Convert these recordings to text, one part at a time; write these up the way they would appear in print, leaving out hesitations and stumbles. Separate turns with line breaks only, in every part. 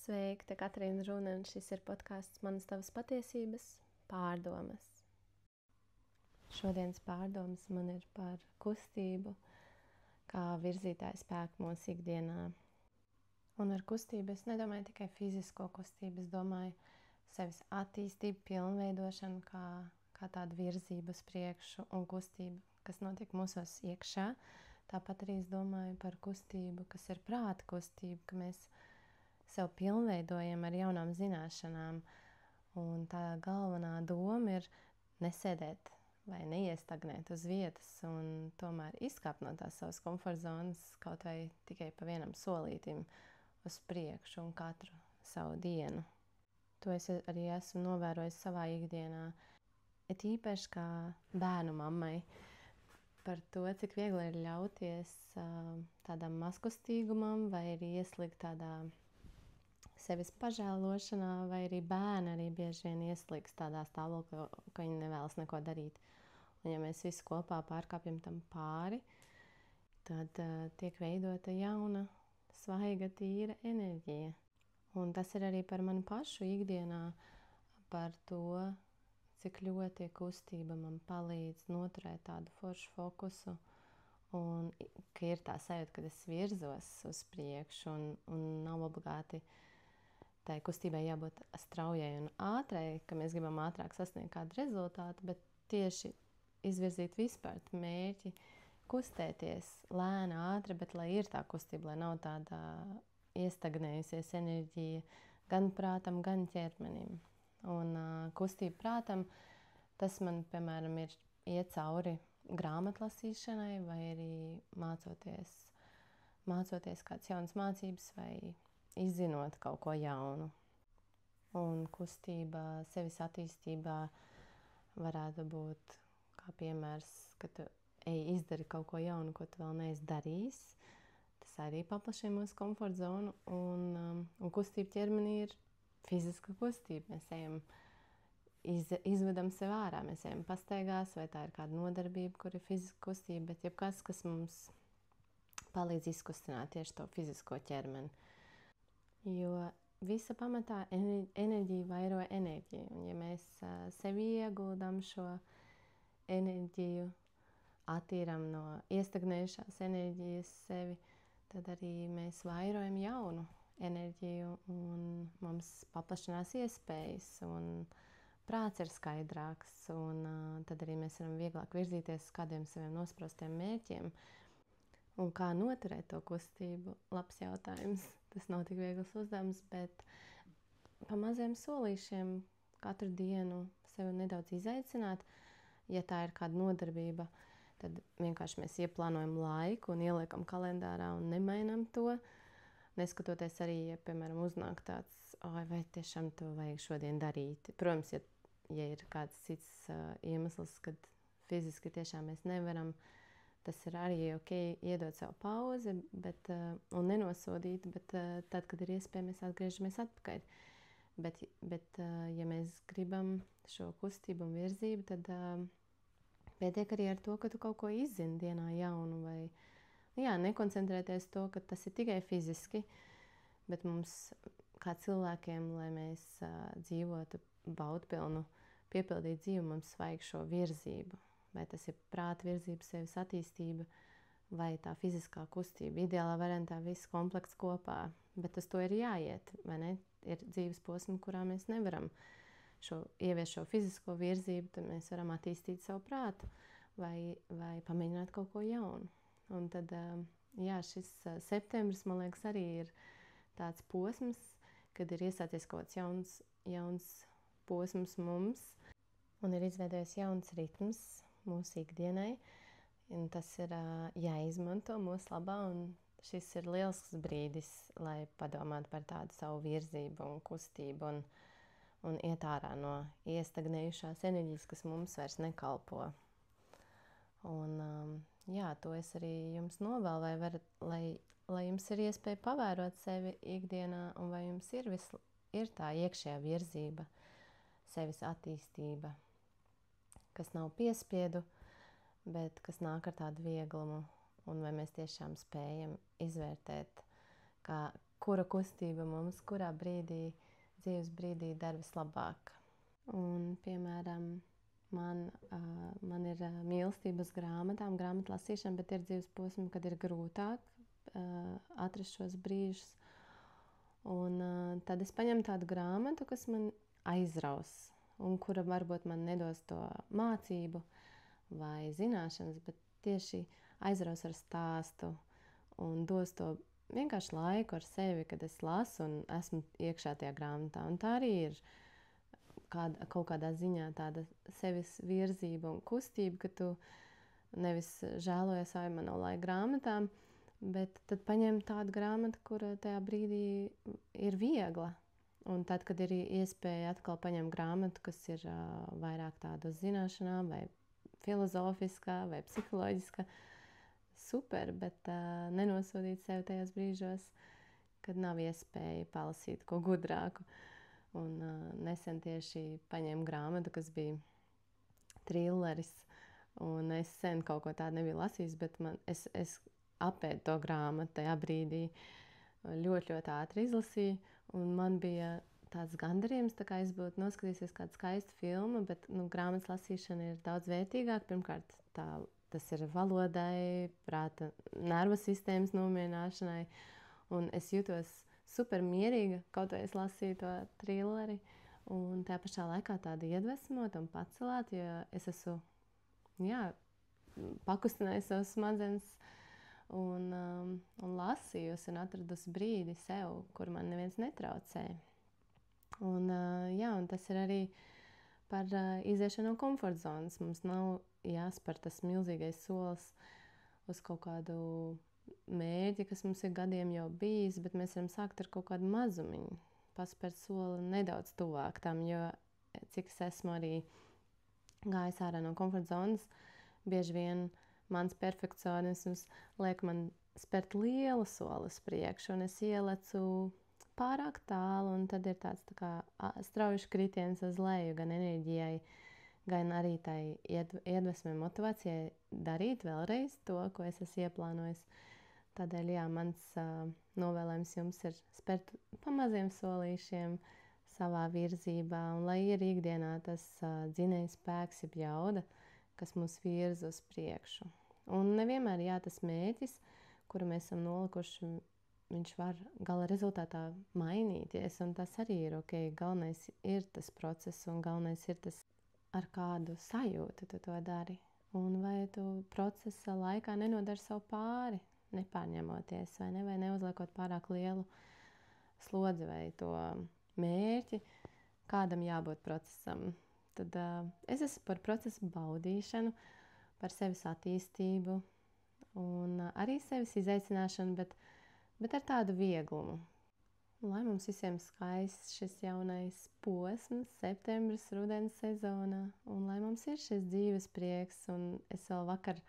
Sveiki, te Katrīna Runa, un šis ir podkāsts Manas tavas patiesības pārdomas. Šodienas pārdomas man ir par kustību, kā virzītāju spēku mūsu ikdienā. Un ar kustību es nedomāju tikai fizisko kustību, es domāju sevis attīstību, pilnveidošanu, kā tādu virzību uz priekšu un kustību, kas notiek mūsos iekšā. Tāpat arī es domāju par kustību, kas ir prāta kustība, ka mēs sev pilnveidojam ar jaunām zināšanām. Un tā galvenā doma ir nesēdēt vai neiestagnēt uz vietas un tomēr izkāpt no tās savas komforta zonas kaut vai tikai pa vienam solītim uz priekšu un katru savu dienu. To es arī esmu novērojis savā ikdienā, it īpaši kā bērnu mammai, par to, cik viegli ir ļauties tādam mazkustīgumam vai arī ieslīgt tādā sevis pažēlošanā, vai arī bērni arī bieži vien ieslīgst tādā stāvoklī, ka viņi nevēlas neko darīt. Un ja mēs visi kopā pārkāpjam tam pāri, tad tiek veidota jauna, svaiga, tīra enerģija. Un tas ir arī par mani pašu ikdienā, par to, cik ļoti kustība man palīdz noturēt tādu foršu fokusu. Un ka ir tā sajūta, kad es virzos uz priekšu un nav obligāti tai kustībai jābūt straujai un ātrai, ka mēs gribam ātrāk sasniegt kādu rezultātu, bet tieši izvirzīt vispār mērķi, kustēties lēni, ātri, bet lai ir tā kustība, lai nav tāda iestagnējusies enerģija gan prātam, gan ķermenim. Un kustība prātam, tas man, piemēram, ir iet cauri grāmatlasīšanai vai arī mācoties kādas jaunas mācības vai izzinot kaut ko jaunu. Un kustība sevis attīstībā varētu būt kā piemērs, ka tu izdari kaut ko jaunu, ko tu vēl neesi darījis. Tas arī paplašina mūsu komforta zonu. Un kustība ķermenī ir fiziska kustība. Mēs ejam, izvedam sev ārā, mēs ejam pastaigās, vai tā ir kāda nodarbība, kur ir fiziska kustība, bet jebkas, kas mums palīdz izkustināt tieši to fizisko ķermeni. Jo visa pamatā enerģija vairo enerģiju. Un ja mēs sevi ieguldam šo enerģiju, attīram no iestagnējušās enerģijas sevi, tad arī mēs vairojam jaunu enerģiju un mums paplašinās iespējas un prāts ir skaidrāks un tad arī mēs varam vieglāk virzīties uz kādiem saviem nosprostiem mērķiem. Un kā noturēt to kustību? Labs jautājums. Tas nav tik viegls uzdevums, bet pa maziem solīšiem katru dienu sevi nedaudz izaicināt. Ja tā ir kāda nodarbība, tad vienkārši mēs ieplānojam laiku un ieliekam kalendārā un nemainam to. Neskatoties arī, ja, piemēram, uznāk tāds, vai tiešām to vajag šodien darīt. Protams, ja ir kāds cits iemesls, kad fiziski tiešām mēs nevaram, tas ir arī ok, iedot sev pauzi un nenosodīt, bet tad, kad ir iespēja, mēs atgriežamies atpakaļ. Bet ja mēs gribam šo kustību un virzību, tad pietiek arī ar to, ka tu kaut ko izzini dienā jaunu vai nekoncentrēties to, ka tas ir tikai fiziski, bet mums kā cilvēkiem, lai mēs dzīvotu baudpilnu, piepildītu dzīvi, mums vajag šo virzību. Vai tas ir prāta virzība, sevis attīstība vai tā fiziskā kustība. Ideālā variantā viss komplekts kopā, bet uz to ir jāiet, vai ne? Ir dzīves posmi, kurā mēs nevaram ieviest šo fizisko virzību, tad mēs varam attīstīt savu prātu vai pamēģināt kaut ko jaunu. Un tad, šis septembris, man liekas, arī ir tāds posms, kad ir iesācies kaut kāds jauns posms mums un ir izveidojies jauns ritms mūsu ikdienai, un tas ir jāizmanto mūsu labā, un šis ir liels brīdis, lai padomātu par tādu savu virzību un kustību un iet ārā no iestagnējušās enerģijas, kas mums vairs nekalpo. Un to es arī jums novēlu, lai jums ir iespēja pavērot sevi ikdienā, un vai jums ir tā iekšējā virzība, sevis attīstība, kas nav piespiedu, bet kas nāk ar tādu vieglumu, un vai mēs tiešām spējam izvērtēt, kura kustība mums kurā brīdī, dzīves brīdī der vislabāk. Un, piemēram, man ir mīlestības grāmatām, grāmatu lasīšana, bet ir dzīves posmi, kad ir grūtāk atrast šos brīžus. Un tad es paņemu tādu grāmatu, kas man aizraus, un kura varbūt man nedos to mācību vai zināšanas, bet tieši aizraus ar stāstu un dos to vienkārši laiku ar sevi, kad es lasu un esmu iekšā tajā grāmatā. Un tā arī ir kaut kādā ziņā tāda sevis virzība un kustība, ka tu nevis žēlojies, vai man nav laika grāmatām, bet tad paņem tādu grāmatu, kura tajā brīdī ir viegla. Un tad, kad ir iespēja atkal paņemt grāmatu, kas ir vairāk tāda uz zināšanām, vai filozofiskā, vai psiholoģiskā, super, bet nenosodīt sevi tajos brīžos, kad nav iespēja palasīt ko gudrāku. Un nesen tieši paņēmu grāmatu, kas bija trilleris, un es sen kaut ko tādu nebiju lasījis, bet es apēdu to grāmatu tajā brīdī, ļoti ātri izlasīju, un man bija tāds gandarījums, tā kā es būtu noskatījusies kādu skaistu filmu, bet grāmatas lasīšana ir daudz vērtīgāka. Pirmkārt, tas ir valodai, prāta, nervu sistēmas nomierināšanai, un es jūtos super mierīga, kaut vai es lasīju to trilleri, un tajā pašā laikā tāda iedvesmota un pacelāta, jo es esmu, pakustinājis savas smadzenes un lasījusi un atradusi brīdi sev, kur man neviens netraucē. Un tas ir arī par iziešanu no komforta zonas. Mums nav jāspēr tas milzīgais solis uz kaut kādu mērķi, kas mums ir gadiem jau bijis, bet mēs varam sākt ar kaut kādu mazumiņu, paspērt soli nedaudz tuvāk tam, jo cik es esmu arī gājis ārā no komforta zonas, bieži vien mans perfekcionisms liek man spērt lielu soli uz priekšu, un es ielecu pārāk tālu, un tad ir tāds tā kā strauji kritiens uz leju, gan enerģijai, gan arī tai iedvesmai, motivācijai darīt vēlreiz to, ko es esmu ieplānojis. Tādēļ, mans novēlējums jums ir spērt pa maziem solīšiem savā virzībā, un lai ir ikdienā tas dzinējs spēks, jeb jauda, kas mūs virza uz priekšu. Un nevienmēr tas mērķis, kuru mēs esam nolikuši, viņš var gala rezultātā mainīties, un tas arī ir ok. Galvenais ir tas process, un galvenais ir tas, ar kādu sajūtu tu to dari. Un vai tu procesa laikā nenodari savu pāri, nepārņemoties, vai neuzliekot pārāk lielu slodzi vai to mērķi, kādam jābūt procesam. Tad es esmu par procesu baudīšanu, par sevis attīstību un arī sevis izaicināšanu, bet ar tādu vieglumu. Lai mums visiem skaists šis jaunais posms, septembris, rudens sezonā, un lai mums ir šis dzīves prieks. Un es vēl vakar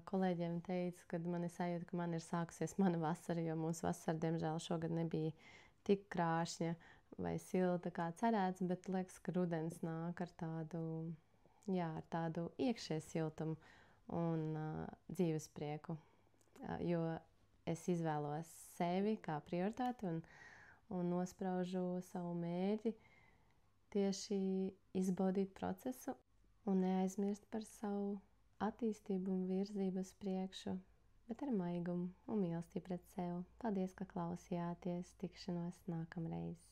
kolēģiem teicu, kad man ir sajūta, ka man ir sākusies mana vasara, jo mūsu vasara, diemžēl, šogad nebija tik krāšņa vai silta kā cerēts, bet liekas, ka rudens nāk ar tādu iekšēju siltumu un dzīves prieku, jo es izvēlos sevi kā prioritāti un nospraužu savu mērķi tieši izbaudīt procesu un neaizmirst par savu attīstību un virzību uz priekšu, bet ar maigumu un mīlestību pret sevi. Paldies, ka klausījāties. Tikšanos nākamreiz.